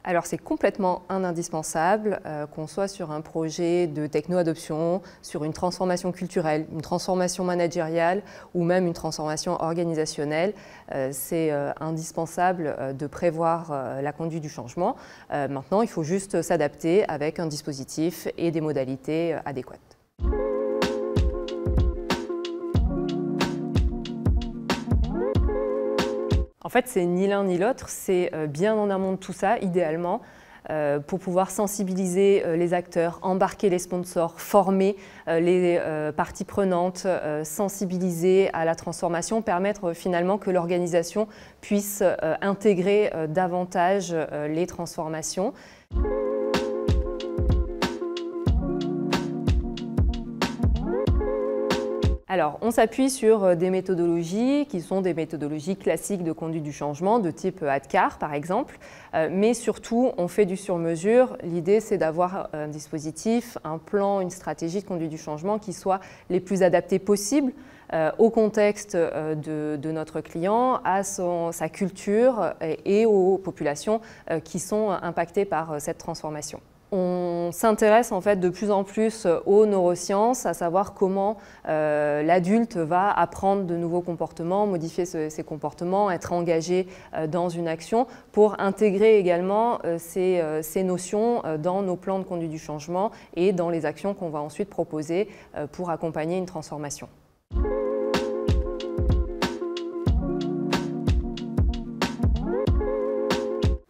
Alors c'est complètement un indispensable, qu'on soit sur un projet de techno-adoption, sur une transformation culturelle, une transformation managériale ou même une transformation organisationnelle. C'est indispensable de prévoir la conduite du changement. Maintenant, il faut juste s'adapter avec un dispositif et des modalités adéquates. En fait, c'est ni l'un ni l'autre, c'est bien en amont de tout ça, idéalement, pour pouvoir sensibiliser les acteurs, embarquer les sponsors, former les parties prenantes, sensibiliser à la transformation, permettre finalement que l'organisation puisse intégrer davantage les transformations. Alors, on s'appuie sur des méthodologies qui sont des méthodologies classiques de conduite du changement, de type ADKAR par exemple, mais surtout on fait du sur-mesure. L'idée c'est d'avoir un dispositif, un plan, une stratégie de conduite du changement qui soit les plus adaptés possibles au contexte de notre client, à sa culture et aux populations qui sont impactées par cette transformation. On s'intéresse en fait de plus en plus aux neurosciences, à savoir comment l'adulte va apprendre de nouveaux comportements, modifier ses comportements, être engagé dans une action pour intégrer également ces notions dans nos plans de conduite du changement et dans les actions qu'on va ensuite proposer pour accompagner une transformation.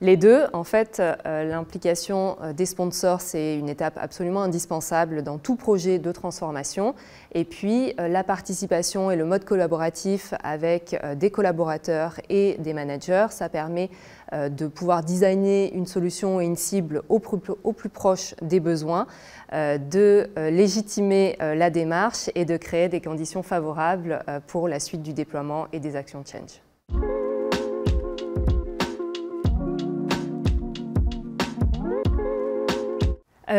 Les deux, en fait, l'implication des sponsors, c'est une étape absolument indispensable dans tout projet de transformation. Et puis, la participation et le mode collaboratif avec des collaborateurs et des managers, ça permet de pouvoir designer une solution et une cible au plus proche des besoins, de légitimer la démarche et de créer des conditions favorables pour la suite du déploiement et des actions de change.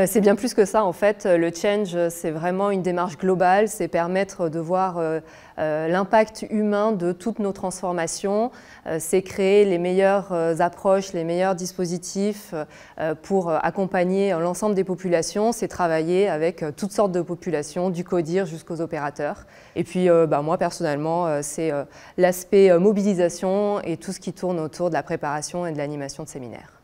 C'est bien plus que ça en fait. Le change, c'est vraiment une démarche globale, c'est permettre de voir l'impact humain de toutes nos transformations, c'est créer les meilleures approches, les meilleurs dispositifs pour accompagner l'ensemble des populations, c'est travailler avec toutes sortes de populations, du CODIR jusqu'aux opérateurs. Et puis moi personnellement, c'est l'aspect mobilisation et tout ce qui tourne autour de la préparation et de l'animation de séminaires.